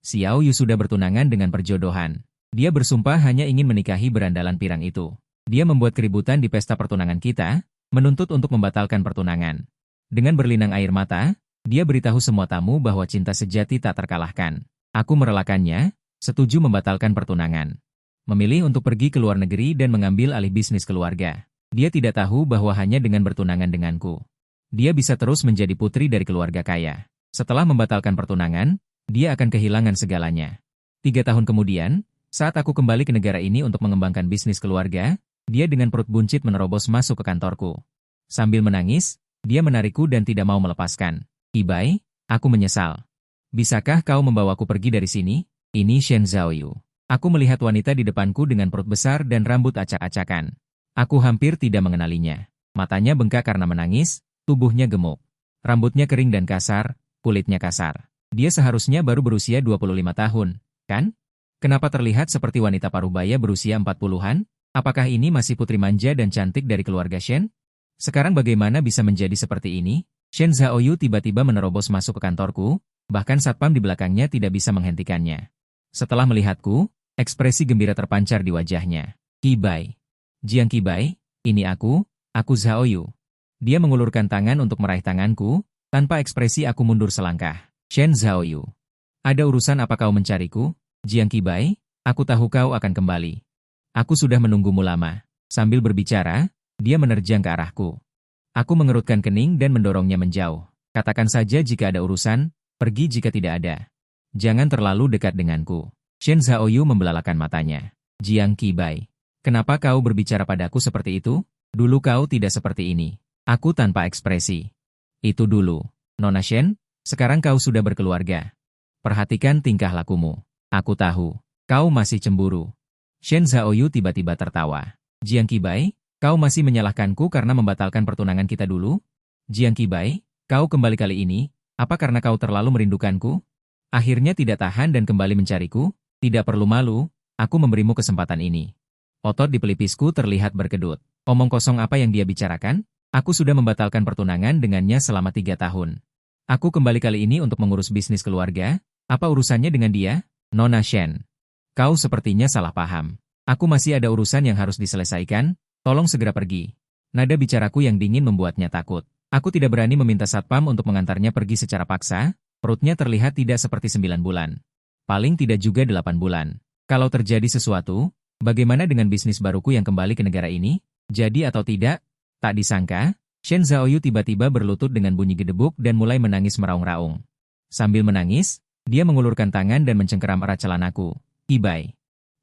Xiao Yu sudah bertunangan dengan perjodohan. Dia bersumpah hanya ingin menikahi berandalan pirang itu. Dia membuat keributan di pesta pertunangan kita, menuntut untuk membatalkan pertunangan. Dengan berlinang air mata, dia beritahu semua tamu bahwa cinta sejati tak terkalahkan. Aku merelakannya, setuju membatalkan pertunangan. Memilih untuk pergi ke luar negeri dan mengambil alih bisnis keluarga. Dia tidak tahu bahwa hanya dengan bertunangan denganku, dia bisa terus menjadi putri dari keluarga kaya. Setelah membatalkan pertunangan, dia akan kehilangan segalanya. 3 tahun kemudian, saat aku kembali ke negara ini untuk mengembangkan bisnis keluarga, dia dengan perut buncit menerobos masuk ke kantorku. Sambil menangis, dia menarikku dan tidak mau melepaskan. Ibai, aku menyesal. Bisakah kau membawaku pergi dari sini? Ini Shen Zhaoyu. Aku melihat wanita di depanku dengan perut besar dan rambut acak-acakan. Aku hampir tidak mengenalinya. Matanya bengkak karena menangis, tubuhnya gemuk. Rambutnya kering dan kasar, kulitnya kasar. Dia seharusnya baru berusia 25 tahun, kan? Kenapa terlihat seperti wanita parubaya berusia 40-an? Apakah ini masih putri manja dan cantik dari keluarga Shen? Sekarang bagaimana bisa menjadi seperti ini? Shen Zhaoyu tiba-tiba menerobos masuk ke kantorku, bahkan satpam di belakangnya tidak bisa menghentikannya. Setelah melihatku, ekspresi gembira terpancar di wajahnya. Qibai. Jiang Qibai, ini aku Zhaoyu. Dia mengulurkan tangan untuk meraih tanganku, tanpa ekspresi aku mundur selangkah. Shen Zhaoyu. Ada urusan apa kau mencariku? Jiang Qibai, aku tahu kau akan kembali. Aku sudah menunggumu lama. Sambil berbicara, dia menerjang ke arahku. Aku mengerutkan kening dan mendorongnya menjauh. Katakan saja jika ada urusan, pergi jika tidak ada. Jangan terlalu dekat denganku. Shen Zhaoyu membelalakan matanya. Jiang Qibai. Kenapa kau berbicara padaku seperti itu? Dulu kau tidak seperti ini. Aku tanpa ekspresi. Itu dulu. Nona Shen, sekarang kau sudah berkeluarga. Perhatikan tingkah lakumu. Aku tahu, kau masih cemburu. Shen Zhaoyu tiba-tiba tertawa. Jiang Qibai, kau masih menyalahkanku karena membatalkan pertunangan kita dulu? Jiang Qibai, kau kembali kali ini, apa karena kau terlalu merindukanku? Akhirnya tidak tahan dan kembali mencariku? Tidak perlu malu, aku memberimu kesempatan ini. Otot di pelipisku terlihat berkedut. Omong kosong apa yang dia bicarakan? Aku sudah membatalkan pertunangan dengannya selama 3 tahun. Aku kembali kali ini untuk mengurus bisnis keluarga. Apa urusannya dengan dia? Nona Shen. Kau sepertinya salah paham. Aku masih ada urusan yang harus diselesaikan. Tolong segera pergi. Nada bicaraku yang dingin membuatnya takut. Aku tidak berani meminta satpam untuk mengantarnya pergi secara paksa. Perutnya terlihat tidak seperti 9 bulan. Paling tidak juga 8 bulan. Kalau terjadi sesuatu, bagaimana dengan bisnis baruku yang kembali ke negara ini? Jadi atau tidak? Tak disangka, Shen Zhaoyu tiba-tiba berlutut dengan bunyi gedebuk dan mulai menangis meraung-raung. Sambil menangis, dia mengulurkan tangan dan mencengkeram erat celanaku. Qibai.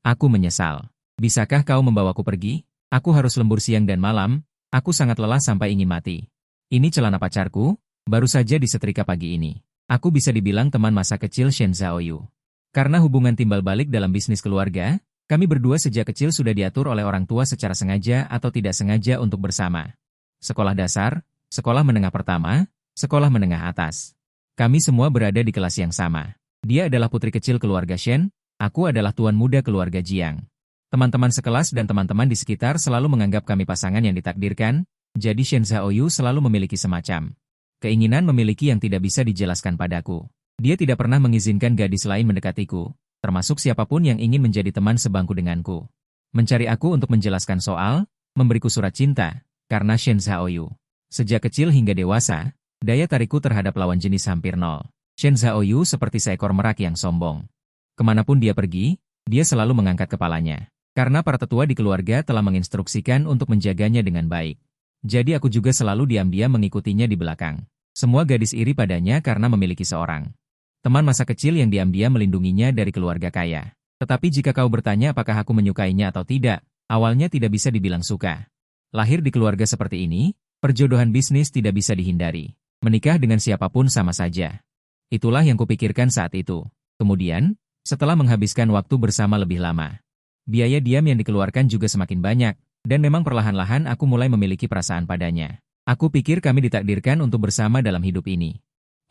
Aku menyesal. Bisakah kau membawaku pergi? Aku harus lembur siang dan malam, aku sangat lelah sampai ingin mati. Ini celana pacarku, baru saja disetrika pagi ini. Aku bisa dibilang teman masa kecil Shen Zhaoyu. Karena hubungan timbal balik dalam bisnis keluarga, kami berdua sejak kecil sudah diatur oleh orang tua secara sengaja atau tidak sengaja untuk bersama. Sekolah dasar, sekolah menengah pertama, sekolah menengah atas. Kami semua berada di kelas yang sama. Dia adalah putri kecil keluarga Shen, aku adalah tuan muda keluarga Jiang. Teman-teman sekelas dan teman-teman di sekitar selalu menganggap kami pasangan yang ditakdirkan, jadi Shen Zhaoyu selalu memiliki semacam keinginan memiliki yang tidak bisa dijelaskan padaku. Dia tidak pernah mengizinkan gadis lain mendekatiku, termasuk siapapun yang ingin menjadi teman sebangku denganku. Mencari aku untuk menjelaskan soal, memberiku surat cinta, karena Shen Zhaoyu. Sejak kecil hingga dewasa, daya tarikku terhadap lawan jenis hampir nol. Shen Zhaoyu seperti seekor merak yang sombong. Kemanapun dia pergi, dia selalu mengangkat kepalanya. Karena para tetua di keluarga telah menginstruksikan untuk menjaganya dengan baik. Jadi aku juga selalu diam-diam mengikutinya di belakang. Semua gadis iri padanya karena memiliki seorang teman masa kecil yang diam-diam melindunginya dari keluarga kaya. Tetapi jika kau bertanya apakah aku menyukainya atau tidak, awalnya tidak bisa dibilang suka. Lahir di keluarga seperti ini, perjodohan bisnis tidak bisa dihindari. Menikah dengan siapapun sama saja. Itulah yang kupikirkan saat itu. Kemudian, setelah menghabiskan waktu bersama lebih lama, biaya diam yang dikeluarkan juga semakin banyak, dan memang perlahan-lahan aku mulai memiliki perasaan padanya. Aku pikir kami ditakdirkan untuk bersama dalam hidup ini.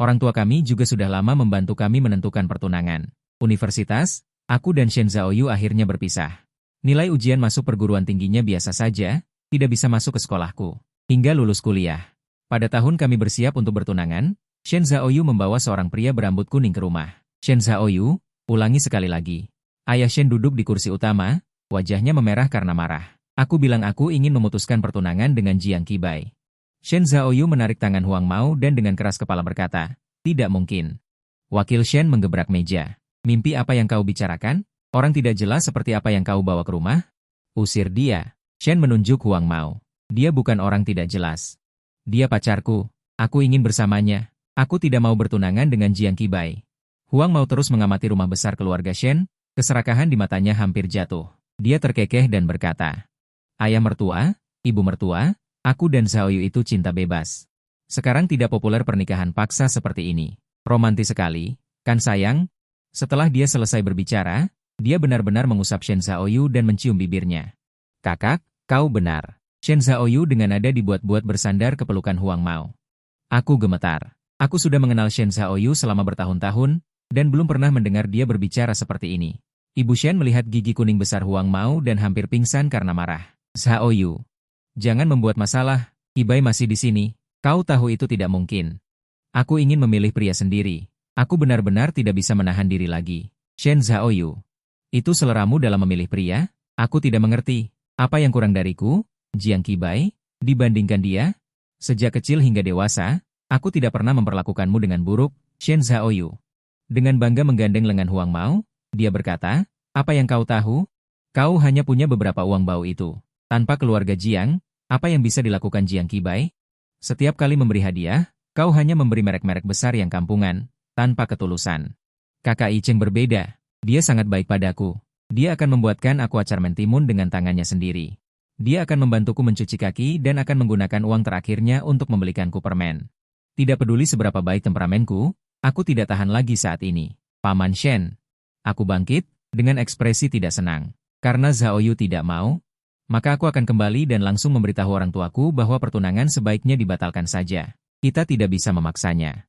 Orang tua kami juga sudah lama membantu kami menentukan pertunangan. Universitas, aku dan Shen Zhaoyu akhirnya berpisah. Nilai ujian masuk perguruan tingginya biasa saja, tidak bisa masuk ke sekolahku. Hingga lulus kuliah. Pada tahun kami bersiap untuk bertunangan, Shen Zhaoyu membawa seorang pria berambut kuning ke rumah. Shen Zhaoyu, Ulangi sekali lagi. Ayah Shen duduk di kursi utama, wajahnya memerah karena marah. Aku bilang aku ingin memutuskan pertunangan dengan Jiang Qibai. Shen Zhaoyu menarik tangan Huang Mao dan dengan keras kepala berkata, tidak mungkin. Wakil Shen menggebrak meja. Mimpi apa yang kau bicarakan? Orang tidak jelas seperti apa yang kau bawa ke rumah? Usir dia. Shen menunjuk Huang Mao. Dia bukan orang tidak jelas. Dia pacarku. Aku ingin bersamanya. Aku tidak mau bertunangan dengan Jiang Qibai. Huang Mao terus mengamati rumah besar keluarga Shen. Keserakahan di matanya hampir jatuh. Dia terkekeh dan berkata, ayah mertua, ibu mertua, aku dan Zhaoyu itu cinta bebas. Sekarang tidak populer pernikahan paksa seperti ini. Romantis sekali, kan sayang? Setelah dia selesai berbicara, dia benar-benar mengusap Shen Zhaoyu dan mencium bibirnya. Kakak, kau benar. Shen Zhaoyu dengan nada dibuat-buat bersandar ke pelukan Huang Mao. Aku gemetar. Aku sudah mengenal Shen Zhaoyu selama bertahun-tahun, dan belum pernah mendengar dia berbicara seperti ini. Ibu Shen melihat gigi kuning besar Huang Mao dan hampir pingsan karena marah. Zhaoyu, jangan membuat masalah, Qibai masih di sini. Kau tahu itu tidak mungkin. Aku ingin memilih pria sendiri. Aku benar-benar tidak bisa menahan diri lagi. Shen Zhaoyu, itu seleramu dalam memilih pria? Aku tidak mengerti. Apa yang kurang dariku, Jiang Qibai, dibandingkan dia? Sejak kecil hingga dewasa, aku tidak pernah memperlakukanmu dengan buruk, Shen Zhaoyu. Dengan bangga menggandeng lengan Huang Mao, dia berkata, apa yang kau tahu? Kau hanya punya beberapa uang bau itu. Tanpa keluarga Jiang, apa yang bisa dilakukan Jiang Qibai? Setiap kali memberi hadiah, kau hanya memberi merek-merek besar yang kampungan, tanpa ketulusan. Kakak Icheng berbeda. Dia sangat baik padaku. Dia akan membuatkan aku acar mentimun dengan tangannya sendiri. Dia akan membantuku mencuci kaki dan akan menggunakan uang terakhirnya untuk membelikanku permen. Tidak peduli seberapa baik temperamenku, aku tidak tahan lagi saat ini. Paman Shen. Aku bangkit, dengan ekspresi tidak senang. Karena Zhaoyu tidak mau, maka aku akan kembali dan langsung memberitahu orang tuaku bahwa pertunangan sebaiknya dibatalkan saja. Kita tidak bisa memaksanya.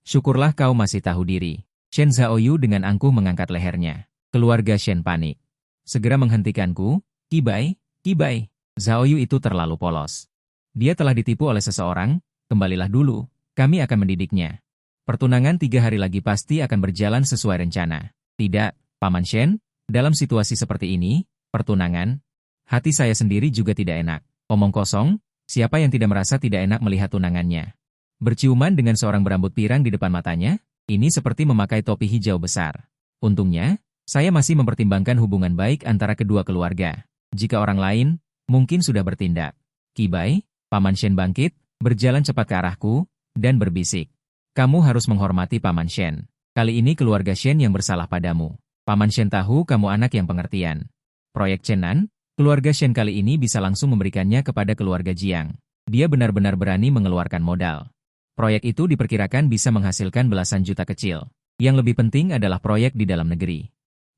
Syukurlah kau masih tahu diri. Shen Zhaoyu dengan angkuh mengangkat lehernya. Keluarga Shen panik. Segera menghentikanku, Qibai, Qibai. Zhaoyu itu terlalu polos. Dia telah ditipu oleh seseorang, kembalilah dulu, kami akan mendidiknya. Pertunangan 3 hari lagi pasti akan berjalan sesuai rencana. Tidak, Paman Shen, dalam situasi seperti ini, pertunangan, hati saya sendiri juga tidak enak. Omong kosong, siapa yang tidak merasa tidak enak melihat tunangannya? Berciuman dengan seorang berambut pirang di depan matanya, ini seperti memakai topi hijau besar. Untungnya, saya masih mempertimbangkan hubungan baik antara kedua keluarga. Jika orang lain, mungkin sudah bertindak. Qibai, Paman Shen bangkit, berjalan cepat ke arahku, dan berbisik. Kamu harus menghormati Paman Shen. Kali ini keluarga Shen yang bersalah padamu. Paman Shen tahu kamu anak yang pengertian. Proyek Chenan, keluarga Shen kali ini bisa langsung memberikannya kepada keluarga Jiang. Dia benar-benar berani mengeluarkan modal. Proyek itu diperkirakan bisa menghasilkan belasan juta kecil. Yang lebih penting adalah proyek di dalam negeri.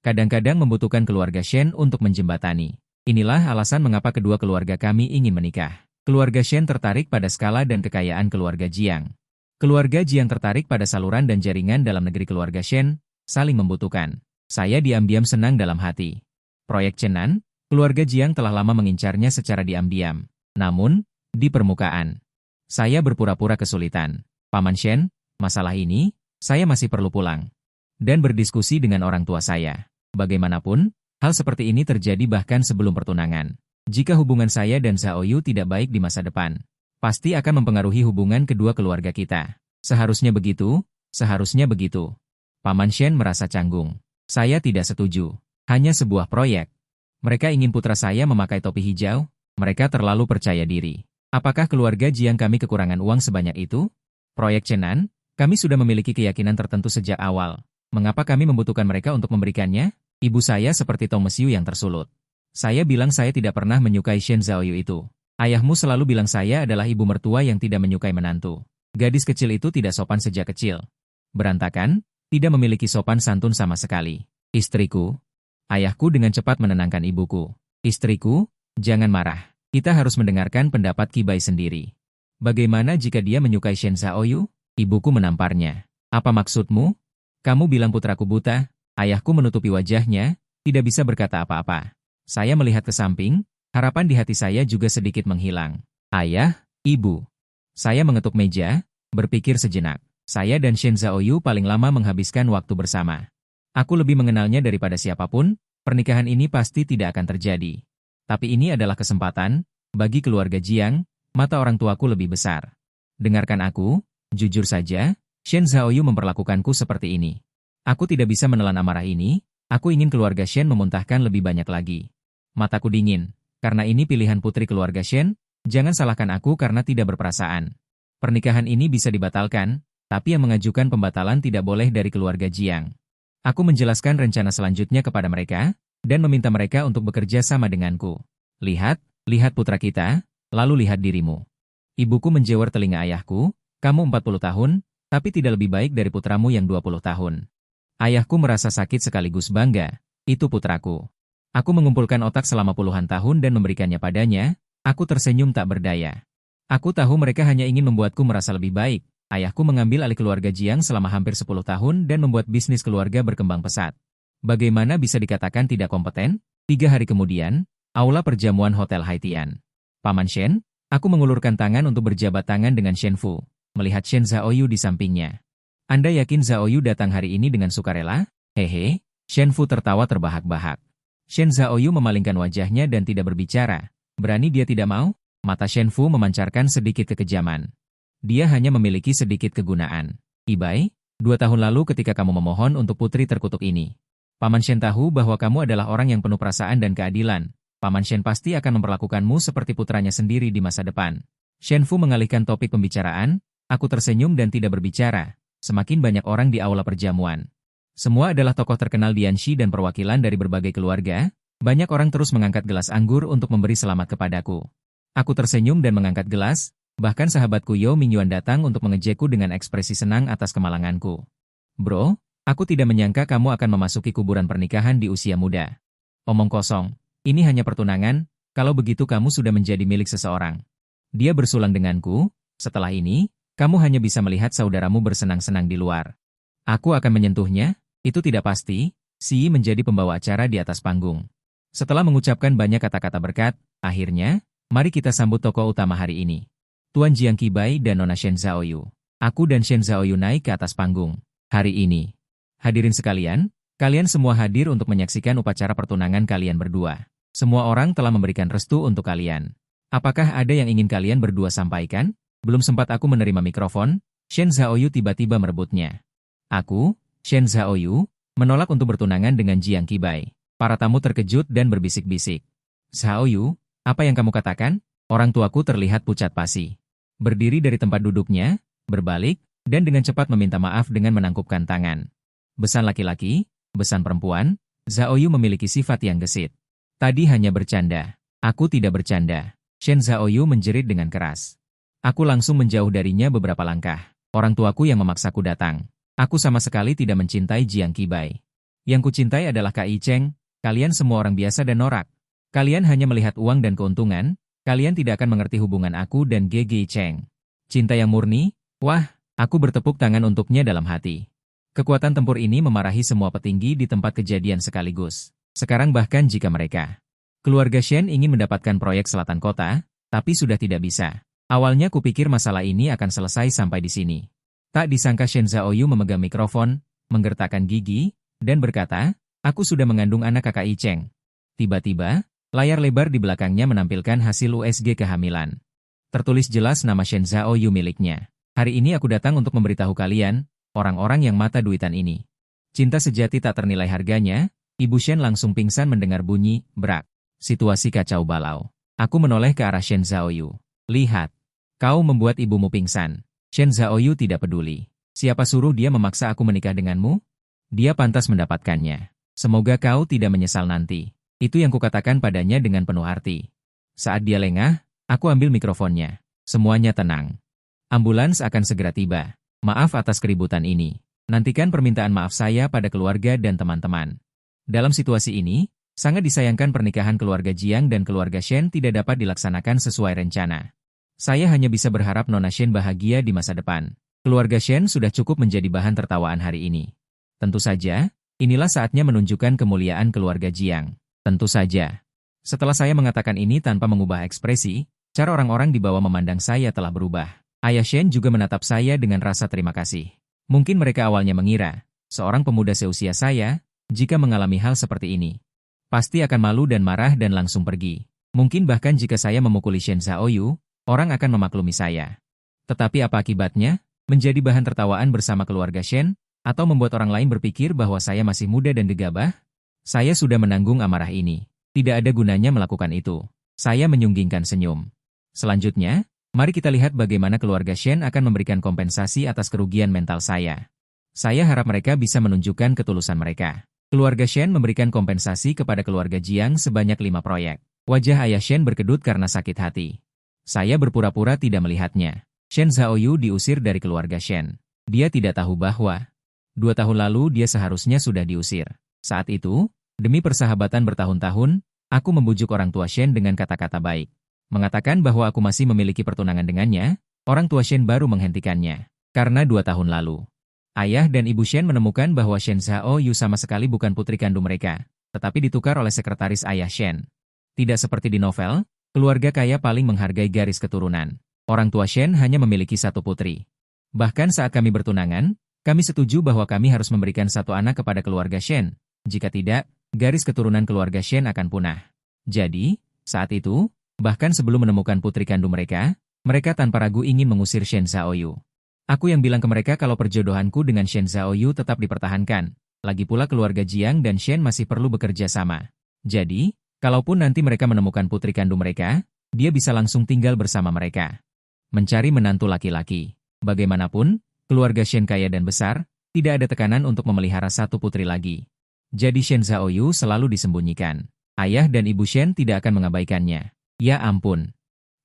Kadang-kadang membutuhkan keluarga Shen untuk menjembatani. Inilah alasan mengapa kedua keluarga kami ingin menikah. Keluarga Shen tertarik pada skala dan kekayaan keluarga Jiang. Keluarga Jiang tertarik pada saluran dan jaringan dalam negeri keluarga Shen, saling membutuhkan. Saya diam-diam senang dalam hati. Proyek Chenan, keluarga Jiang telah lama mengincarnya secara diam-diam. Namun, di permukaan, saya berpura-pura kesulitan. Paman Shen, masalah ini, saya masih perlu pulang. Dan berdiskusi dengan orang tua saya. Bagaimanapun, hal seperti ini terjadi bahkan sebelum pertunangan. Jika hubungan saya dan Zhaoyu tidak baik di masa depan, pasti akan mempengaruhi hubungan kedua keluarga kita. Seharusnya begitu, seharusnya begitu. Paman Shen merasa canggung. Saya tidak setuju. Hanya sebuah proyek. Mereka ingin putra saya memakai topi hijau. Mereka terlalu percaya diri. Apakah keluarga Jiang kami kekurangan uang sebanyak itu? Proyek Chenan, kami sudah memiliki keyakinan tertentu sejak awal. Mengapa kami membutuhkan mereka untuk memberikannya? Ibu saya seperti tong mesiu yang tersulut. Saya bilang saya tidak pernah menyukai Shen Zhaoyu itu. Ayahmu selalu bilang saya adalah ibu mertua yang tidak menyukai menantu. Gadis kecil itu tidak sopan sejak kecil. Berantakan, tidak memiliki sopan santun sama sekali. Istriku. Ayahku dengan cepat menenangkan ibuku. Istriku, jangan marah. Kita harus mendengarkan pendapat Qibai sendiri. Bagaimana jika dia menyukai Shen Zhaoyu? Ibuku menamparnya. Apa maksudmu? Kamu bilang putraku buta? Ayahku menutupi wajahnya, tidak bisa berkata apa-apa. Saya melihat ke samping, harapan di hati saya juga sedikit menghilang. Ayah, ibu. Saya mengetuk meja, berpikir sejenak. Saya dan Shen Zhaoyu paling lama menghabiskan waktu bersama. Aku lebih mengenalnya daripada siapapun, pernikahan ini pasti tidak akan terjadi. Tapi ini adalah kesempatan, bagi keluarga Jiang, mata orang tuaku lebih besar. Dengarkan aku, jujur saja, Shen Zhaoyu memperlakukanku seperti ini. Aku tidak bisa menelan amarah ini, aku ingin keluarga Shen memuntahkan lebih banyak lagi. Mataku dingin, karena ini pilihan putri keluarga Shen, jangan salahkan aku karena tidak berperasaan. Pernikahan ini bisa dibatalkan, tapi yang mengajukan pembatalan tidak boleh dari keluarga Jiang. Aku menjelaskan rencana selanjutnya kepada mereka, dan meminta mereka untuk bekerja sama denganku. Lihat putra kita, lalu lihat dirimu. Ibuku menjewer telinga ayahku, kamu 40 tahun, tapi tidak lebih baik dari putramu yang 20 tahun. Ayahku merasa sakit sekaligus bangga, itu putraku. Aku mengumpulkan otak selama puluhan tahun dan memberikannya padanya, aku tersenyum tak berdaya. Aku tahu mereka hanya ingin membuatku merasa lebih baik. Ayahku mengambil alih keluarga Jiang selama hampir 10 tahun dan membuat bisnis keluarga berkembang pesat. Bagaimana bisa dikatakan tidak kompeten? 3 hari kemudian, aula perjamuan Hotel Haitian. Paman Shen, aku mengulurkan tangan untuk berjabat tangan dengan Shen Fu, melihat Shen Zhaoyu di sampingnya. Anda yakin Zhaoyu datang hari ini dengan sukarela? Hehe, Shen Fu tertawa terbahak-bahak. Shen Zhaoyu memalingkan wajahnya dan tidak berbicara. Berani dia tidak mau? Mata Shen Fu memancarkan sedikit kekejaman. Dia hanya memiliki sedikit kegunaan. Ibai, 2 tahun lalu ketika kamu memohon untuk putri terkutuk ini. Paman Shen tahu bahwa kamu adalah orang yang penuh perasaan dan keadilan. Paman Shen pasti akan memperlakukanmu seperti putranya sendiri di masa depan. Shen Fu mengalihkan topik pembicaraan, aku tersenyum dan tidak berbicara. Semakin banyak orang di aula perjamuan. Semua adalah tokoh terkenal Dianxi dan perwakilan dari berbagai keluarga. Banyak orang terus mengangkat gelas anggur untuk memberi selamat kepadaku. Aku tersenyum dan mengangkat gelas, bahkan sahabatku Yao Mingyuan datang untuk mengejekku dengan ekspresi senang atas kemalanganku. Bro, aku tidak menyangka kamu akan memasuki kuburan pernikahan di usia muda. Omong kosong, ini hanya pertunangan, kalau begitu kamu sudah menjadi milik seseorang. Dia bersulang denganku, setelah ini, kamu hanya bisa melihat saudaramu bersenang-senang di luar. Aku akan menyentuhnya, itu tidak pasti, Si menjadi pembawa acara di atas panggung. Setelah mengucapkan banyak kata-kata berkat, akhirnya, mari kita sambut tokoh utama hari ini. Tuan Jiang Qibai dan Nona Shen Zhaoyu. Aku dan Shen Zhaoyu naik ke atas panggung. Hari ini. Hadirin sekalian, kalian semua hadir untuk menyaksikan upacara pertunangan kalian berdua. Semua orang telah memberikan restu untuk kalian. Apakah ada yang ingin kalian berdua sampaikan? Belum sempat aku menerima mikrofon, Shen Zhaoyu tiba-tiba merebutnya. Aku, Shen Zhaoyu, menolak untuk bertunangan dengan Jiang Qibai. Para tamu terkejut dan berbisik-bisik. Zhaoyu, apa yang kamu katakan? Orang tuaku terlihat pucat pasi. Berdiri dari tempat duduknya, berbalik, dan dengan cepat meminta maaf dengan menangkupkan tangan. Besan laki-laki, besan perempuan, Zhaoyu memiliki sifat yang gesit. Tadi hanya bercanda. Aku tidak bercanda. Shen Zhaoyu menjerit dengan keras. Aku langsung menjauh darinya beberapa langkah. Orang tuaku yang memaksaku datang. Aku sama sekali tidak mencintai Jiang Qibai. Yang kucintai adalah Kak Yi Cheng. Kalian semua orang biasa dan norak. Kalian hanya melihat uang dan keuntungan. Kalian tidak akan mengerti hubungan aku dan Yi Cheng. Cinta yang murni? Wah, aku bertepuk tangan untuknya dalam hati. Kekuatan tempur ini memarahi semua petinggi di tempat kejadian sekaligus. Sekarang bahkan jika mereka. Keluarga Shen ingin mendapatkan proyek selatan kota, tapi sudah tidak bisa. Awalnya kupikir masalah ini akan selesai sampai di sini. Tak disangka Shen Zhaoyu memegang mikrofon, menggertakkan gigi, dan berkata, aku sudah mengandung anak kakak Yi Cheng. Tiba-tiba, layar lebar di belakangnya menampilkan hasil USG kehamilan. Tertulis jelas nama Shen Zhaoyu miliknya. Hari ini aku datang untuk memberitahu kalian, orang-orang yang mata duitan ini. Cinta sejati tak ternilai harganya, Ibu Shen langsung pingsan mendengar bunyi, brak. Situasi kacau balau. Aku menoleh ke arah Shen Zhaoyu. Lihat, kau membuat ibumu pingsan. Shen Zhaoyu tidak peduli. Siapa suruh dia memaksa aku menikah denganmu? Dia pantas mendapatkannya. Semoga kau tidak menyesal nanti. Itu yang kukatakan padanya dengan penuh arti. Saat dia lengah, aku ambil mikrofonnya. Semuanya tenang. Ambulans akan segera tiba. Maaf atas keributan ini. Nantikan permintaan maaf saya pada keluarga dan teman-teman. Dalam situasi ini, sangat disayangkan pernikahan keluarga Jiang dan keluarga Shen tidak dapat dilaksanakan sesuai rencana. Saya hanya bisa berharap Nona Shen bahagia di masa depan. Keluarga Shen sudah cukup menjadi bahan tertawaan hari ini. Tentu saja, inilah saatnya menunjukkan kemuliaan keluarga Jiang. Tentu saja. Setelah saya mengatakan ini tanpa mengubah ekspresi, cara orang-orang di bawah memandang saya telah berubah. Ayah Shen juga menatap saya dengan rasa terima kasih. Mungkin mereka awalnya mengira, seorang pemuda seusia saya, jika mengalami hal seperti ini. Pasti akan malu dan marah dan langsung pergi. Mungkin bahkan jika saya memukuli Shen Zhaoyu, orang akan memaklumi saya. Tetapi apa akibatnya? Menjadi bahan tertawaan bersama keluarga Shen, atau membuat orang lain berpikir bahwa saya masih muda dan gegabah? Saya sudah menanggung amarah ini. Tidak ada gunanya melakukan itu. Saya menyunggingkan senyum. Selanjutnya, mari kita lihat bagaimana keluarga Shen akan memberikan kompensasi atas kerugian mental saya. Saya harap mereka bisa menunjukkan ketulusan mereka. Keluarga Shen memberikan kompensasi kepada keluarga Jiang sebanyak 5 proyek. Wajah ayah Shen berkedut karena sakit hati. Saya berpura-pura tidak melihatnya. Shen Zhaoyu diusir dari keluarga Shen. Dia tidak tahu bahwa 2 tahun lalu dia seharusnya sudah diusir. Saat itu, demi persahabatan bertahun-tahun, aku membujuk orang tua Shen dengan kata-kata baik. Mengatakan bahwa aku masih memiliki pertunangan dengannya, orang tua Shen baru menghentikannya. Karena 2 tahun lalu, ayah dan ibu Shen menemukan bahwa Shen Zhaoyu sama sekali bukan putri kandung mereka, tetapi ditukar oleh sekretaris ayah Shen. Tidak seperti di novel, keluarga kaya paling menghargai garis keturunan. Orang tua Shen hanya memiliki 1 putri. Bahkan saat kami bertunangan, kami setuju bahwa kami harus memberikan 1 anak kepada keluarga Shen. Jika tidak, garis keturunan keluarga Shen akan punah. Jadi, saat itu, bahkan sebelum menemukan putri kandung mereka, mereka tanpa ragu ingin mengusir Shen Zhaoyu. Aku yang bilang ke mereka kalau perjodohanku dengan Shen Zhaoyu tetap dipertahankan. Lagi pula keluarga Jiang dan Shen masih perlu bekerja sama. Jadi, kalaupun nanti mereka menemukan putri kandung mereka, dia bisa langsung tinggal bersama mereka. Mencari menantu laki-laki. Bagaimanapun, keluarga Shen kaya dan besar, tidak ada tekanan untuk memelihara 1 putri lagi. Jadi Shen Zhaoyu selalu disembunyikan. Ayah dan ibu Shen tidak akan mengabaikannya. Ya ampun.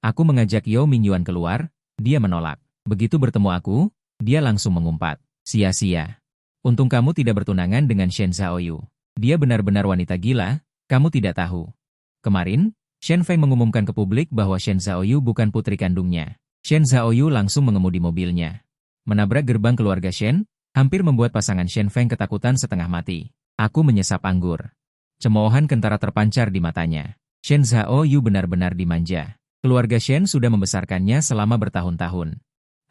Aku mengajak Yao Mingyuan keluar, dia menolak. Begitu bertemu aku, dia langsung mengumpat. Sia-sia. Untung kamu tidak bertunangan dengan Shen Zhaoyu. Dia benar-benar wanita gila, kamu tidak tahu. Kemarin, Shen Feng mengumumkan ke publik bahwa Shen Zhaoyu bukan putri kandungnya. Shen Zhaoyu langsung mengemudi mobilnya. Menabrak gerbang keluarga Shen, hampir membuat pasangan Shen Feng ketakutan setengah mati. Aku menyesap anggur. Cemoohan kentara terpancar di matanya. Shen Zhaoyu benar-benar dimanja. Keluarga Shen sudah membesarkannya selama bertahun-tahun.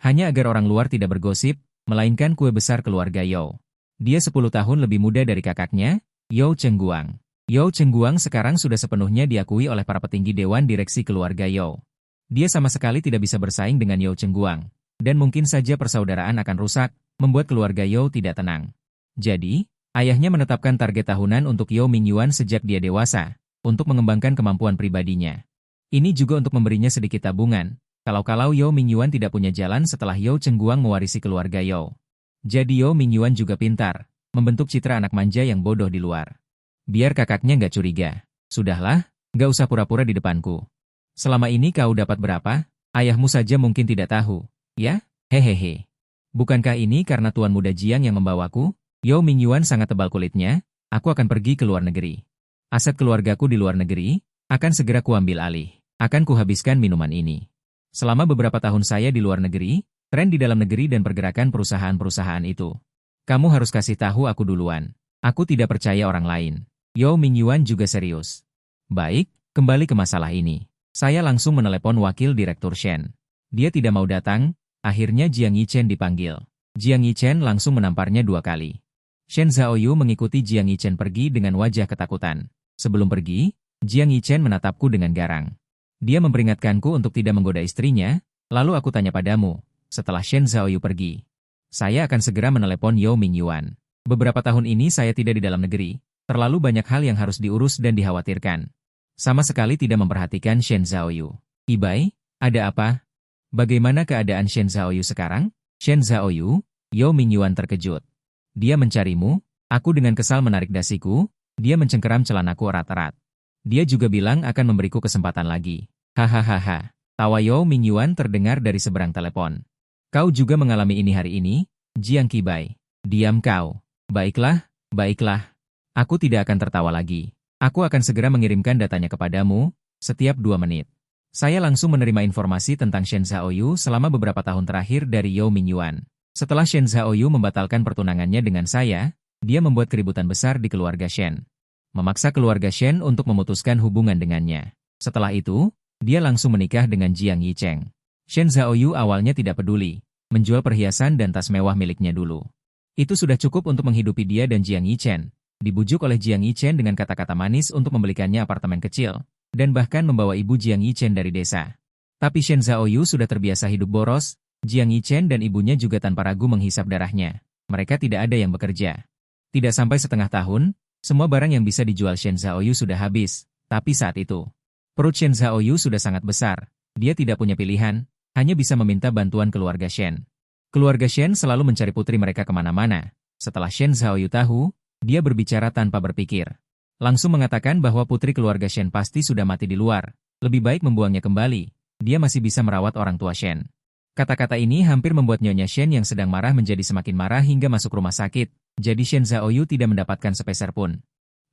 Hanya agar orang luar tidak bergosip, melainkan kue besar keluarga Yao. Dia 10 tahun lebih muda dari kakaknya, Yao Chengguang. Yao Chengguang sekarang sudah sepenuhnya diakui oleh para petinggi dewan direksi keluarga Yao. Dia sama sekali tidak bisa bersaing dengan Yao Chengguang. Dan mungkin saja persaudaraan akan rusak, membuat keluarga Yao tidak tenang. Jadi, ayahnya menetapkan target tahunan untuk Yao Mingyuan sejak dia dewasa, untuk mengembangkan kemampuan pribadinya. Ini juga untuk memberinya sedikit tabungan, kalau-kalau Yao Mingyuan tidak punya jalan setelah Yao Chengguang mewarisi keluarga Yao. Jadi Yao Mingyuan juga pintar, membentuk citra anak manja yang bodoh di luar. Biar kakaknya nggak curiga. Sudahlah, nggak usah pura-pura di depanku. Selama ini kau dapat berapa? Ayahmu saja mungkin tidak tahu, ya? Hehehe. Bukankah ini karena Tuan Muda Jiang yang membawaku? Yao Mingyuan sangat tebal kulitnya, aku akan pergi ke luar negeri. Aset keluargaku di luar negeri, akan segera kuambil alih. Akan kuhabiskan minuman ini. Selama beberapa tahun saya di luar negeri, tren di dalam negeri dan pergerakan perusahaan-perusahaan itu. Kamu harus kasih tahu aku duluan. Aku tidak percaya orang lain. Yao Mingyuan juga serius. Baik, kembali ke masalah ini. Saya langsung menelepon wakil direktur Shen. Dia tidak mau datang, akhirnya Jiang Yichen dipanggil. Jiang Yichen langsung menamparnya 2 kali. Shen Zhaoyu mengikuti Jiang Yichen pergi dengan wajah ketakutan. Sebelum pergi, Jiang Yichen menatapku dengan garang. Dia memperingatkanku untuk tidak menggoda istrinya, lalu aku tanya padamu, setelah Shen Zhaoyu pergi. Saya akan segera menelepon Yao Mingyuan. Beberapa tahun ini saya tidak di dalam negeri, terlalu banyak hal yang harus diurus dan dikhawatirkan. Sama sekali tidak memperhatikan Shen Zhaoyu. Ibai, ada apa? Bagaimana keadaan Shen Zhaoyu sekarang? Shen Zhaoyu, Yao Mingyuan terkejut. Dia mencarimu, aku dengan kesal menarik dasiku, dia mencengkeram celanaku erat-erat. Dia juga bilang akan memberiku kesempatan lagi. Hahaha. Tawa Yao Mingyuan terdengar dari seberang telepon. Kau juga mengalami ini hari ini, Jiang Qibai. Diam kau. Baiklah, baiklah. Aku tidak akan tertawa lagi. Aku akan segera mengirimkan datanya kepadamu, setiap 2 menit. Saya langsung menerima informasi tentang Shen Zhaoyu selama beberapa tahun terakhir dari Yao Mingyuan. Setelah Shen Zhaoyu membatalkan pertunangannya dengan saya, dia membuat keributan besar di keluarga Shen. Memaksa keluarga Shen untuk memutuskan hubungan dengannya. Setelah itu, dia langsung menikah dengan Jiang Yicheng. Shen Zhaoyu awalnya tidak peduli, menjual perhiasan dan tas mewah miliknya dulu. Itu sudah cukup untuk menghidupi dia dan Jiang Yichen. Dibujuk oleh Jiang Yichen dengan kata-kata manis untuk membelikannya apartemen kecil, dan bahkan membawa ibu Jiang Yichen dari desa. Tapi Shen Zhaoyu sudah terbiasa hidup boros, Jiang Yichen dan ibunya juga tanpa ragu menghisap darahnya. Mereka tidak ada yang bekerja. Tidak sampai setengah tahun, semua barang yang bisa dijual Shen Zhaoyu sudah habis. Tapi saat itu, perut Shen Zhaoyu sudah sangat besar. Dia tidak punya pilihan, hanya bisa meminta bantuan keluarga Shen. Keluarga Shen selalu mencari putri mereka kemana-mana. Setelah Shen Zhaoyu tahu, dia berbicara tanpa berpikir. Langsung mengatakan bahwa putri keluarga Shen pasti sudah mati di luar. Lebih baik membuangnya kembali. Dia masih bisa merawat orang tua Shen. Kata-kata ini hampir membuat Nyonya Shen yang sedang marah menjadi semakin marah hingga masuk rumah sakit. Jadi Shen Zhaoyu tidak mendapatkan sepeser pun.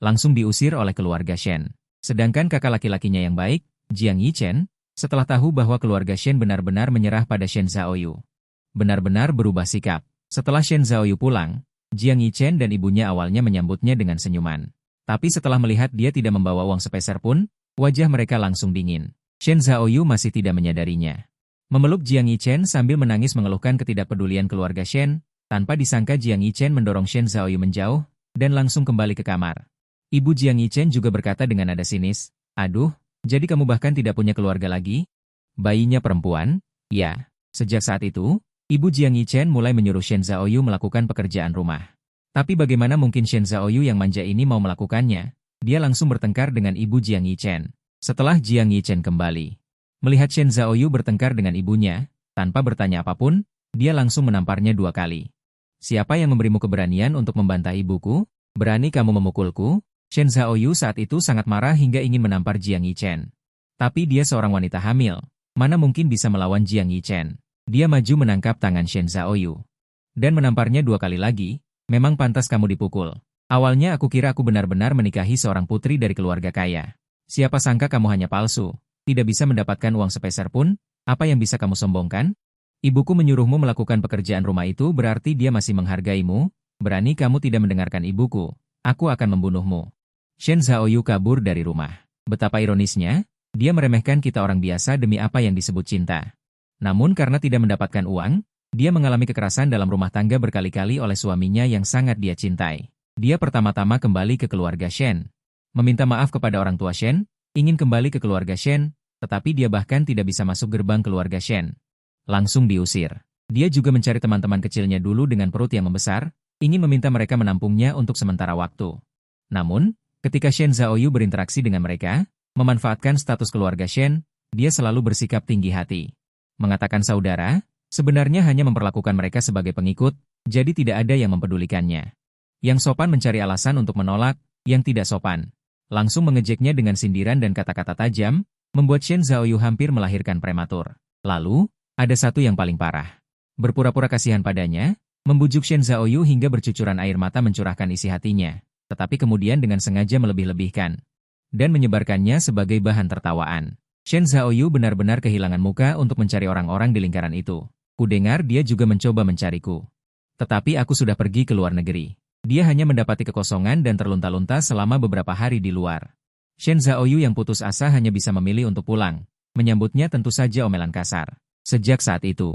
Langsung diusir oleh keluarga Shen. Sedangkan kakak laki-lakinya yang baik, Jiang Yichen, setelah tahu bahwa keluarga Shen benar-benar menyerah pada Shen Zhaoyu, benar-benar berubah sikap. Setelah Shen Zhaoyu pulang, Jiang Yichen dan ibunya awalnya menyambutnya dengan senyuman. Tapi setelah melihat dia tidak membawa uang sepeser pun, wajah mereka langsung dingin. Shen Zhaoyu masih tidak menyadarinya. Memeluk Jiang Yichen sambil menangis mengeluhkan ketidakpedulian keluarga Shen, tanpa disangka Jiang Yichen mendorong Shen Zhaoyu menjauh, dan langsung kembali ke kamar. Ibu Jiang Yichen juga berkata dengan nada sinis, "Aduh, jadi kamu bahkan tidak punya keluarga lagi? Bayinya perempuan?" Ya, sejak saat itu, Ibu Jiang Yichen mulai menyuruh Shen Zhaoyu melakukan pekerjaan rumah. Tapi bagaimana mungkin Shen Zhaoyu yang manja ini mau melakukannya? Dia langsung bertengkar dengan Ibu Jiang Yichen. Setelah Jiang Yichen kembali, melihat Shen Zhaoyu bertengkar dengan ibunya, tanpa bertanya apapun, dia langsung menamparnya 2 kali. "Siapa yang memberimu keberanian untuk membantah ibuku? Berani kamu memukulku?" Shen Zhaoyu saat itu sangat marah hingga ingin menampar Jiang Yichen. Tapi dia seorang wanita hamil, mana mungkin bisa melawan Jiang Yichen. Dia maju menangkap tangan Shen Zhaoyu dan menamparnya 2 kali lagi. "Memang pantas kamu dipukul. Awalnya aku kira aku benar-benar menikahi seorang putri dari keluarga kaya. Siapa sangka kamu hanya palsu, tidak bisa mendapatkan uang sepeser pun. Apa yang bisa kamu sombongkan? Ibuku menyuruhmu melakukan pekerjaan rumah itu berarti dia masih menghargaimu. Berani kamu tidak mendengarkan ibuku, aku akan membunuhmu." Shen Zhaoyu kabur dari rumah. Betapa ironisnya, dia meremehkan kita orang biasa demi apa yang disebut cinta. Namun karena tidak mendapatkan uang, dia mengalami kekerasan dalam rumah tangga berkali-kali oleh suaminya yang sangat dia cintai. Dia pertama-tama kembali ke keluarga Shen. Meminta maaf kepada orang tua Shen, ingin kembali ke keluarga Shen, tetapi dia bahkan tidak bisa masuk gerbang keluarga Shen. Langsung diusir. Dia juga mencari teman-teman kecilnya dulu dengan perut yang membesar, ingin meminta mereka menampungnya untuk sementara waktu. Namun, ketika Shen Zhaoyu berinteraksi dengan mereka, memanfaatkan status keluarga Shen, dia selalu bersikap tinggi hati. Mengatakan saudara, sebenarnya hanya memperlakukan mereka sebagai pengikut, jadi tidak ada yang mempedulikannya. Yang sopan mencari alasan untuk menolak, yang tidak sopan langsung mengejeknya dengan sindiran dan kata-kata tajam, membuat Shen Zhaoyu hampir melahirkan prematur. Lalu, ada satu yang paling parah. Berpura-pura kasihan padanya, membujuk Shen Zhaoyu hingga bercucuran air mata mencurahkan isi hatinya, tetapi kemudian dengan sengaja melebih-lebihkan dan menyebarkannya sebagai bahan tertawaan. Shen Zhaoyu benar-benar kehilangan muka untuk mencari orang-orang di lingkaran itu. "Kudengar dia juga mencoba mencariku. Tetapi aku sudah pergi ke luar negeri." Dia hanya mendapati kekosongan dan terlunta-lunta selama beberapa hari di luar. Shen Zhaoyu yang putus asa hanya bisa memilih untuk pulang. Menyambutnya tentu saja omelan kasar. Sejak saat itu,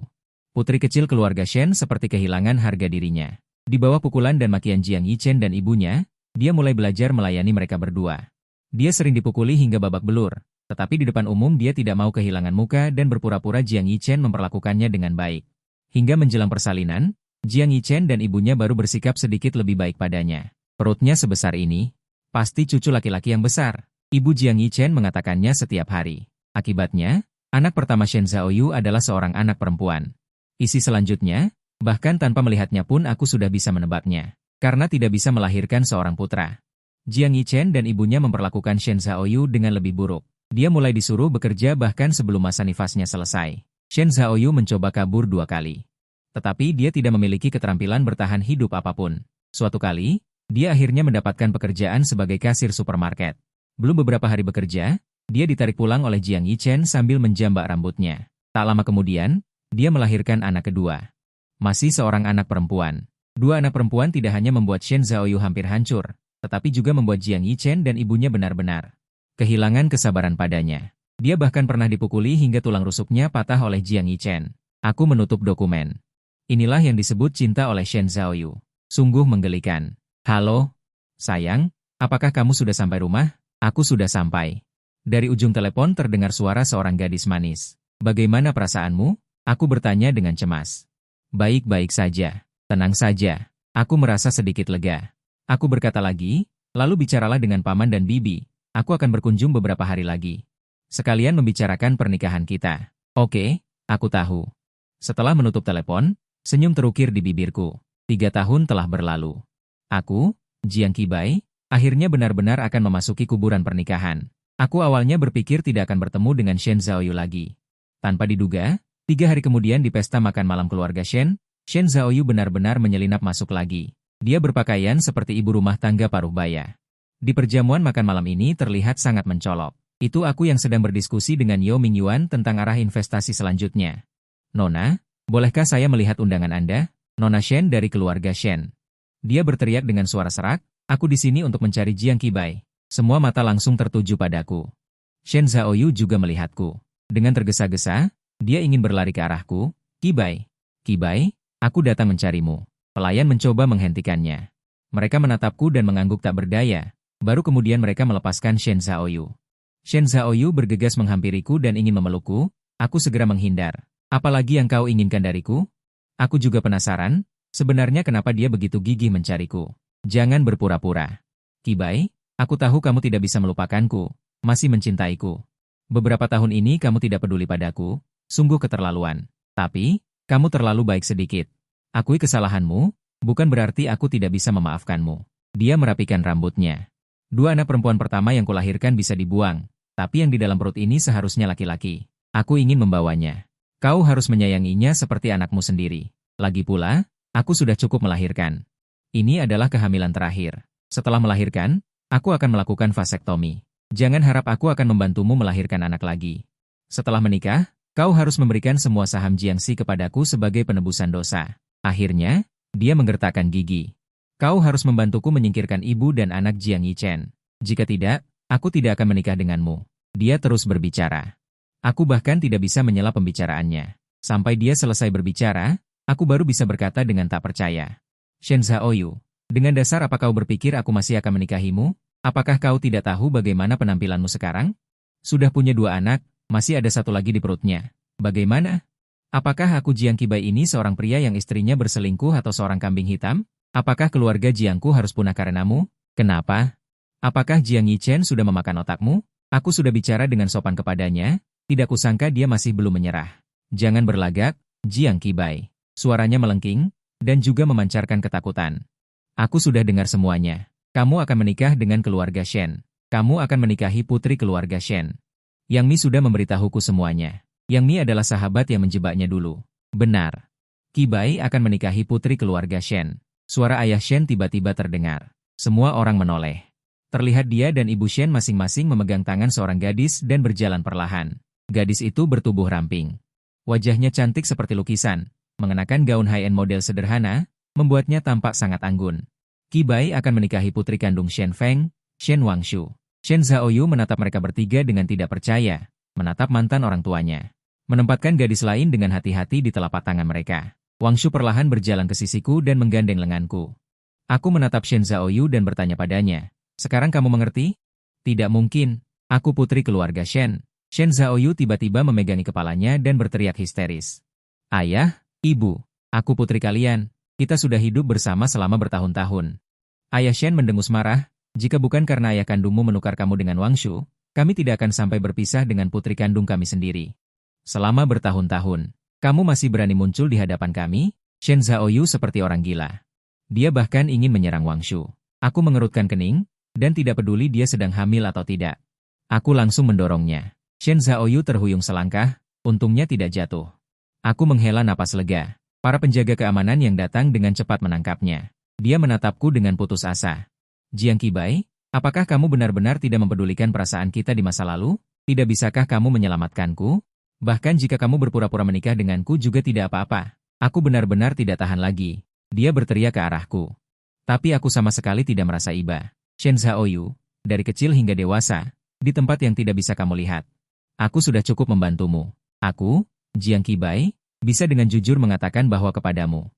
putri kecil keluarga Shen seperti kehilangan harga dirinya. Di bawah pukulan dan makian Jiang Yichen dan ibunya, dia mulai belajar melayani mereka berdua. Dia sering dipukuli hingga babak belur. Tetapi di depan umum dia tidak mau kehilangan muka dan berpura-pura Jiang Yichen memperlakukannya dengan baik. Hingga menjelang persalinan, Jiang Yichen dan ibunya baru bersikap sedikit lebih baik padanya. "Perutnya sebesar ini, pasti cucu laki-laki yang besar," Ibu Jiang Yichen mengatakannya setiap hari. Akibatnya, anak pertama Shen Zhaoyu adalah seorang anak perempuan. Isi selanjutnya, bahkan tanpa melihatnya pun aku sudah bisa menebaknya. Karena tidak bisa melahirkan seorang putra. Jiang Yichen dan ibunya memperlakukan Shen Zhaoyu dengan lebih buruk. Dia mulai disuruh bekerja bahkan sebelum masa nifasnya selesai. Shen Zhaoyu mencoba kabur 2 kali. Tetapi dia tidak memiliki keterampilan bertahan hidup apapun. Suatu kali, dia akhirnya mendapatkan pekerjaan sebagai kasir supermarket. Belum beberapa hari bekerja, dia ditarik pulang oleh Jiang Yichen sambil menjambak rambutnya. Tak lama kemudian, dia melahirkan anak kedua. Masih seorang anak perempuan. 2 anak perempuan tidak hanya membuat Shen Zhaoyu hampir hancur, tetapi juga membuat Jiang Yichen dan ibunya benar-benar kehilangan kesabaran padanya. Dia bahkan pernah dipukuli hingga tulang rusuknya patah oleh Jiang Yichen. "Aku menutup dokumen." Inilah yang disebut cinta oleh Shen Zhaoyu. Sungguh menggelikan. "Halo, Sayang, apakah kamu sudah sampai rumah? Aku sudah sampai. Dari ujung telepon terdengar suara seorang gadis manis. Bagaimana perasaanmu? Aku bertanya dengan cemas. Baik-baik saja. Tenang saja. Aku merasa sedikit lega. Aku berkata lagi, lalu bicaralah dengan paman dan bibi. Aku akan berkunjung beberapa hari lagi. Sekalian membicarakan pernikahan kita. Oke, aku tahu. Setelah menutup telepon, senyum terukir di bibirku. 3 tahun telah berlalu. Aku, Jiang Qibai, akhirnya benar-benar akan memasuki kuburan pernikahan. Aku awalnya berpikir tidak akan bertemu dengan Shen Zhaoyu lagi. Tanpa diduga, 3 hari kemudian di pesta makan malam keluarga Shen, Shen Zhaoyu benar-benar menyelinap masuk lagi. Dia berpakaian seperti ibu rumah tangga paruh baya. Di perjamuan makan malam ini terlihat sangat mencolok. Itu aku yang sedang berdiskusi dengan Yao Mingyuan tentang arah investasi selanjutnya. Nona, bolehkah saya melihat undangan Anda? Nona Shen dari keluarga Shen. Dia berteriak dengan suara serak, aku di sini untuk mencari Jiang Qibai. Semua mata langsung tertuju padaku. Shen Zhaoyu juga melihatku. Dengan tergesa-gesa, dia ingin berlari ke arahku. Qibai, Qibai, aku datang mencarimu. Pelayan mencoba menghentikannya. Mereka menatapku dan mengangguk tak berdaya. Baru kemudian mereka melepaskan Shen Zhaoyu. Shen Zhaoyu bergegas menghampiriku dan ingin memelukku. Aku segera menghindar. Apalagi yang kau inginkan dariku? Aku juga penasaran, sebenarnya kenapa dia begitu gigih mencariku. Jangan berpura-pura. Qibai, aku tahu kamu tidak bisa melupakanku, masih mencintaiku. Beberapa tahun ini kamu tidak peduli padaku, sungguh keterlaluan. Tapi, kamu terlalu baik sedikit. Akui kesalahanmu, bukan berarti aku tidak bisa memaafkanmu. Dia merapikan rambutnya. 2 anak perempuan pertama yang kulahirkan bisa dibuang, tapi yang di dalam perut ini seharusnya laki-laki. Aku ingin membawanya. Kau harus menyayanginya seperti anakmu sendiri. Lagi pula, aku sudah cukup melahirkan. Ini adalah kehamilan terakhir. Setelah melahirkan, aku akan melakukan vasektomi. Jangan harap aku akan membantumu melahirkan anak lagi. Setelah menikah, kau harus memberikan semua saham Jiangxi kepadaku sebagai penebusan dosa. Akhirnya, dia menggertakkan gigi. Kau harus membantuku menyingkirkan ibu dan anak Jiang Yichen. Jika tidak, aku tidak akan menikah denganmu. Dia terus berbicara. Aku bahkan tidak bisa menyela pembicaraannya. Sampai dia selesai berbicara, aku baru bisa berkata dengan tak percaya. Shen Zhaoyu, dengan dasar apa kau berpikir aku masih akan menikahimu? Apakah kau tidak tahu bagaimana penampilanmu sekarang? Sudah punya 2 anak, masih ada 1 lagi di perutnya. Bagaimana? Apakah aku Jiang Qibai ini seorang pria yang istrinya berselingkuh atau seorang kambing hitam? Apakah keluarga Jiangku harus punah karenamu? Kenapa? Apakah Jiang Yichen sudah memakan otakmu? Aku sudah bicara dengan sopan kepadanya, tidak kusangka dia masih belum menyerah. Jangan berlagak, Jiang Qibai. Suaranya melengking, dan juga memancarkan ketakutan. Aku sudah dengar semuanya. Kamu akan menikah dengan keluarga Shen. Kamu akan menikahi putri keluarga Shen. Yang Mi sudah memberitahuku semuanya. Yang Mi adalah sahabat yang menjebaknya dulu. Benar. Qibai akan menikahi putri keluarga Shen. Suara ayah Shen tiba-tiba terdengar. Semua orang menoleh. Terlihat dia dan ibu Shen masing-masing memegang tangan seorang gadis dan berjalan perlahan. Gadis itu bertubuh ramping. Wajahnya cantik seperti lukisan. Mengenakan gaun high-end model sederhana, membuatnya tampak sangat anggun. Qibai akan menikahi putri kandung Shen Feng, Shen Wangshu. Shen Zhaoyu menatap mereka bertiga dengan tidak percaya, menatap mantan orang tuanya. Menempatkan gadis lain dengan hati-hati di telapak tangan mereka. Wangshu perlahan berjalan ke sisiku dan menggandeng lenganku. Aku menatap Shen Zhaoyu dan bertanya padanya, "Sekarang kamu mengerti?" "Tidak mungkin, aku putri keluarga Shen." Shen Zhaoyu tiba-tiba memegangi kepalanya dan berteriak histeris. "Ayah, ibu, aku putri kalian. Kita sudah hidup bersama selama bertahun-tahun." Ayah Shen mendengus marah, "Jika bukan karena ayah kandungmu menukar kamu dengan Wangshu, kami tidak akan sampai berpisah dengan putri kandung kami sendiri. Selama bertahun-tahun, kamu masih berani muncul di hadapan kami?" Shen Zhaoyu seperti orang gila. Dia bahkan ingin menyerang Wangshu. Aku mengerutkan kening, dan tidak peduli dia sedang hamil atau tidak. Aku langsung mendorongnya. Shen Zhaoyu terhuyung selangkah, untungnya tidak jatuh. Aku menghela napas lega. Para penjaga keamanan yang datang dengan cepat menangkapnya. Dia menatapku dengan putus asa. "Jiang Qibai, apakah kamu benar-benar tidak mempedulikan perasaan kita di masa lalu? Tidak bisakah kamu menyelamatkanku? Bahkan jika kamu berpura-pura menikah denganku juga tidak apa-apa." Aku benar-benar tidak tahan lagi. Dia berteriak ke arahku. Tapi aku sama sekali tidak merasa iba. "Shen Zhaoyu, dari kecil hingga dewasa, di tempat yang tidak bisa kamu lihat. Aku sudah cukup membantumu. Aku, Jiang Qibai, bisa dengan jujur mengatakan bahwa kepadamu,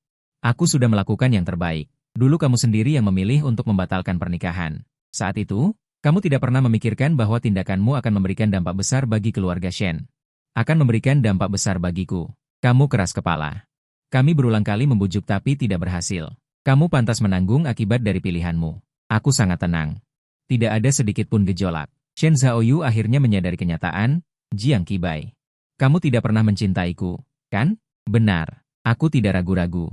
aku sudah melakukan yang terbaik. Dulu kamu sendiri yang memilih untuk membatalkan pernikahan. Saat itu, kamu tidak pernah memikirkan bahwa tindakanmu akan memberikan dampak besar bagi keluarga Shen. Akan memberikan dampak besar bagiku. Kamu keras kepala. Kami berulang kali membujuk tapi tidak berhasil. Kamu pantas menanggung akibat dari pilihanmu. Aku sangat tenang. Tidak ada sedikit pun gejolak. Shen Zhaoyu akhirnya menyadari kenyataan, Jiang Qibai. Kamu tidak pernah mencintaiku, kan? Benar. Aku tidak ragu-ragu.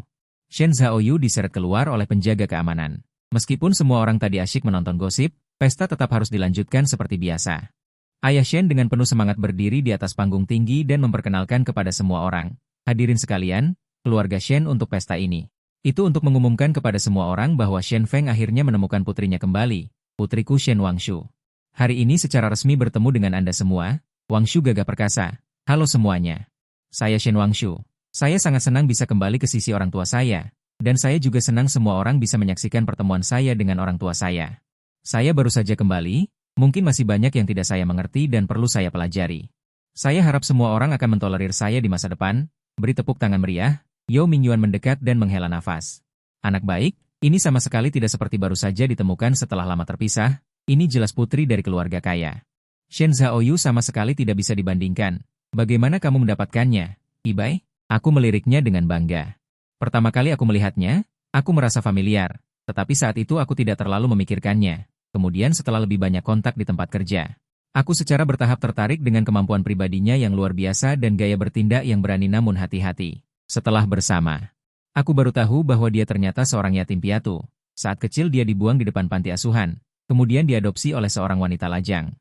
Shen Zhaoyu diseret keluar oleh penjaga keamanan. Meskipun semua orang tadi asyik menonton gosip, pesta tetap harus dilanjutkan seperti biasa. Ayah Shen dengan penuh semangat berdiri di atas panggung tinggi dan memperkenalkan kepada semua orang. Hadirin sekalian, keluarga Shen untuk pesta ini. Itu untuk mengumumkan kepada semua orang bahwa Shen Feng akhirnya menemukan putrinya kembali, putriku Shen Wangshu. Hari ini secara resmi bertemu dengan Anda semua, Wangshu gagah perkasa. Halo semuanya. Saya Shen Wangshu. Saya sangat senang bisa kembali ke sisi orang tua saya. Dan saya juga senang semua orang bisa menyaksikan pertemuan saya dengan orang tua saya. Saya baru saja kembali, mungkin masih banyak yang tidak saya mengerti dan perlu saya pelajari. Saya harap semua orang akan mentolerir saya di masa depan. Beri tepuk tangan meriah. Yao Mingyuan mendekat dan menghela nafas. Anak baik, ini sama sekali tidak seperti baru saja ditemukan setelah lama terpisah. Ini jelas putri dari keluarga kaya. Shen Zhaoyu sama sekali tidak bisa dibandingkan. Bagaimana kamu mendapatkannya, Ibai? Aku meliriknya dengan bangga. Pertama kali aku melihatnya, aku merasa familiar. Tetapi saat itu aku tidak terlalu memikirkannya. Kemudian setelah lebih banyak kontak di tempat kerja, aku secara bertahap tertarik dengan kemampuan pribadinya yang luar biasa dan gaya bertindak yang berani namun hati-hati. Setelah bersama, aku baru tahu bahwa dia ternyata seorang yatim piatu. Saat kecil dia dibuang di depan panti asuhan. Kemudian diadopsi oleh seorang wanita lajang.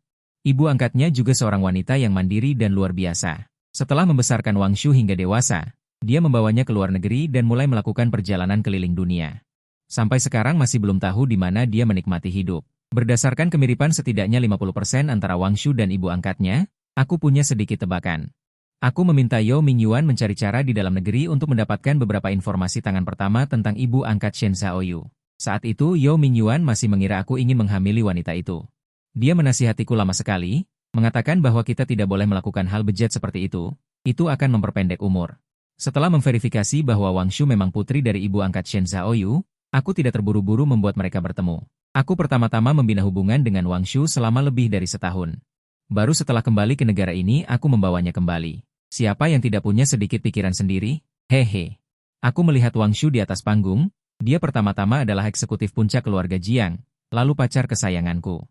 Ibu angkatnya juga seorang wanita yang mandiri dan luar biasa. Setelah membesarkan Wangshu hingga dewasa, dia membawanya ke luar negeri dan mulai melakukan perjalanan keliling dunia. Sampai sekarang masih belum tahu di mana dia menikmati hidup. Berdasarkan kemiripan setidaknya 50% antara Wangshu dan ibu angkatnya, aku punya sedikit tebakan. Aku meminta Yao Mingyuan mencari cara di dalam negeri untuk mendapatkan beberapa informasi tangan pertama tentang ibu angkat Shen Zhaoyu. Saat itu Yao Mingyuan masih mengira aku ingin menghamili wanita itu. Dia menasihatiku lama sekali, mengatakan bahwa kita tidak boleh melakukan hal bejat seperti itu akan memperpendek umur. Setelah memverifikasi bahwa Wangshu memang putri dari ibu angkat Shen Zhaoyu, aku tidak terburu-buru membuat mereka bertemu. Aku pertama-tama membina hubungan dengan Wangshu selama lebih dari setahun. Baru setelah kembali ke negara ini aku membawanya kembali. Siapa yang tidak punya sedikit pikiran sendiri? Hehe. Aku melihat Wangshu di atas panggung. Dia pertama-tama adalah eksekutif puncak keluarga Jiang, lalu pacar kesayanganku.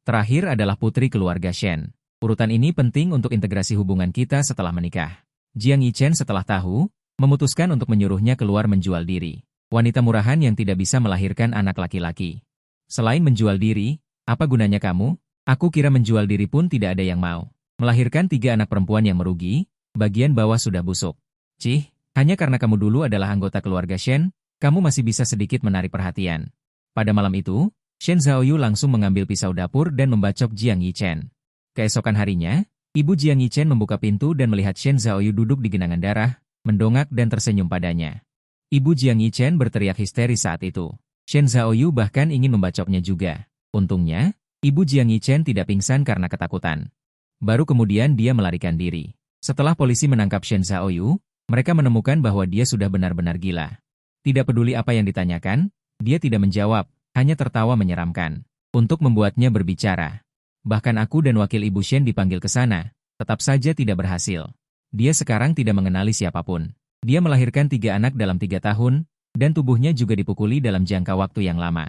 Terakhir adalah putri keluarga Shen. Urutan ini penting untuk integrasi hubungan kita setelah menikah. Jiang Yichen setelah tahu, memutuskan untuk menyuruhnya keluar menjual diri. Wanita murahan yang tidak bisa melahirkan anak laki-laki. Selain menjual diri, apa gunanya kamu? Aku kira menjual diri pun tidak ada yang mau. Melahirkan 3 anak perempuan yang merugi, bagian bawah sudah busuk. Cih, hanya karena kamu dulu adalah anggota keluarga Shen, kamu masih bisa sedikit menarik perhatian. Pada malam itu, Shen Zhaoyu langsung mengambil pisau dapur dan membacok Jiang Yichen. Keesokan harinya, ibu Jiang Yichen membuka pintu dan melihat Shen Zhaoyu duduk di genangan darah, mendongak dan tersenyum padanya. Ibu Jiang Yichen berteriak histeris saat itu. Shen Zhaoyu bahkan ingin membacoknya juga. Untungnya, ibu Jiang Yichen tidak pingsan karena ketakutan. Baru kemudian dia melarikan diri. Setelah polisi menangkap Shen Zhaoyu, mereka menemukan bahwa dia sudah benar-benar gila. Tidak peduli apa yang ditanyakan, dia tidak menjawab, hanya tertawa menyeramkan. Untuk membuatnya berbicara. Bahkan aku dan wakil ibu Shen dipanggil ke sana, tetap saja tidak berhasil. Dia sekarang tidak mengenali siapapun. Dia melahirkan 3 anak dalam 3 tahun, dan tubuhnya juga dipukuli dalam jangka waktu yang lama.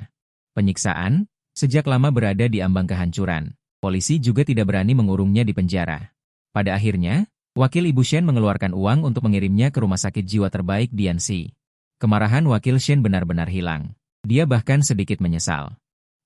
Penyiksaan, sejak lama berada di ambang kehancuran. Polisi juga tidak berani mengurungnya di penjara. Pada akhirnya, wakil ibu Shen mengeluarkan uang untuk mengirimnya ke rumah sakit jiwa terbaik di Anxi. Kemarahan wakil Shen benar-benar hilang. Dia bahkan sedikit menyesal.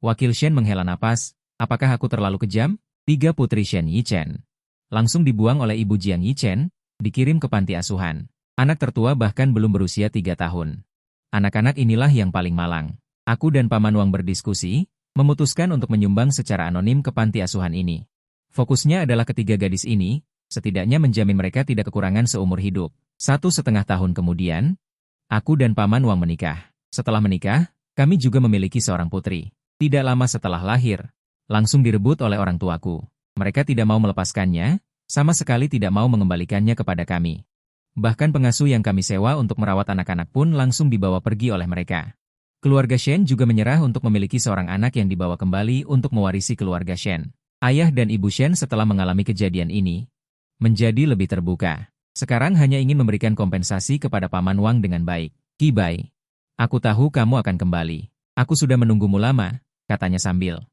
Wakil Shen menghela napas, apakah aku terlalu kejam? 3 putri Shen Yichen. Langsung dibuang oleh ibu Jiang Yichen, dikirim ke panti asuhan. Anak tertua bahkan belum berusia 3 tahun. Anak-anak inilah yang paling malang. Aku dan Paman Wang berdiskusi, memutuskan untuk menyumbang secara anonim ke panti asuhan ini. Fokusnya adalah ketiga gadis ini, setidaknya menjamin mereka tidak kekurangan seumur hidup. 1,5 tahun kemudian, aku dan Paman Wang menikah. Setelah menikah, kami juga memiliki seorang putri. Tidak lama setelah lahir, langsung direbut oleh orang tuaku. Mereka tidak mau melepaskannya, sama sekali tidak mau mengembalikannya kepada kami. Bahkan pengasuh yang kami sewa untuk merawat anak-anak pun langsung dibawa pergi oleh mereka. Keluarga Shen juga menyerah untuk memiliki seorang anak yang dibawa kembali untuk mewarisi keluarga Shen. Ayah dan ibu Shen setelah mengalami kejadian ini, menjadi lebih terbuka. Sekarang hanya ingin memberikan kompensasi kepada Paman Wang dengan baik. Qi Bai, aku tahu kamu akan kembali. Aku sudah menunggumu lama, katanya sambil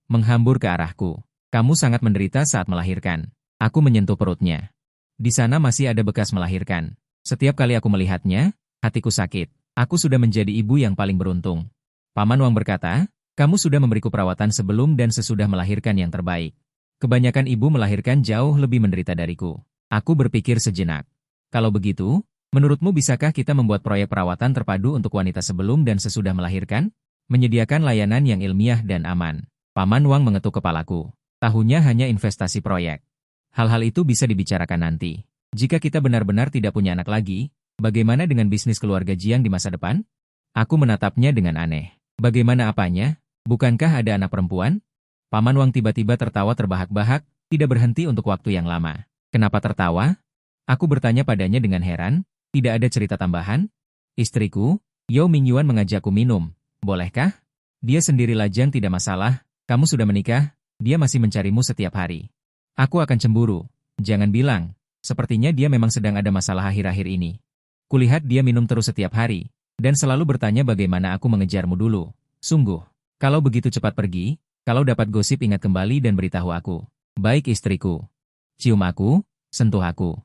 menghambur ke arahku. Kamu sangat menderita saat melahirkan. Aku menyentuh perutnya. Di sana masih ada bekas melahirkan. Setiap kali aku melihatnya, hatiku sakit. Aku sudah menjadi ibu yang paling beruntung. Paman Wang berkata, kamu sudah memberiku perawatan sebelum dan sesudah melahirkan yang terbaik. Kebanyakan ibu melahirkan jauh lebih menderita dariku. Aku berpikir sejenak. Kalau begitu, menurutmu bisakah kita membuat proyek perawatan terpadu untuk wanita sebelum dan sesudah melahirkan? Menyediakan layanan yang ilmiah dan aman. Paman Wang mengetuk kepalaku. Tahunnya hanya investasi proyek. Hal-hal itu bisa dibicarakan nanti. Jika kita benar-benar tidak punya anak lagi, bagaimana dengan bisnis keluarga Jiang di masa depan? Aku menatapnya dengan aneh. Bagaimana apanya? Bukankah ada anak perempuan? Paman Wang tiba-tiba tertawa terbahak-bahak, tidak berhenti untuk waktu yang lama. Kenapa tertawa? Aku bertanya padanya dengan heran, tidak ada cerita tambahan? Istriku, Yao Mingyuan mengajakku minum. Bolehkah? Dia sendiri lajang tidak masalah, kamu sudah menikah, dia masih mencarimu setiap hari. Aku akan cemburu. Jangan bilang, sepertinya dia memang sedang ada masalah akhir-akhir ini. Kulihat dia minum terus setiap hari, dan selalu bertanya bagaimana aku mengejarmu dulu. Sungguh, kalau begitu cepat pergi, kalau dapat gosip ingat kembali dan beritahu aku. Baik istriku. Cium aku, sentuh aku.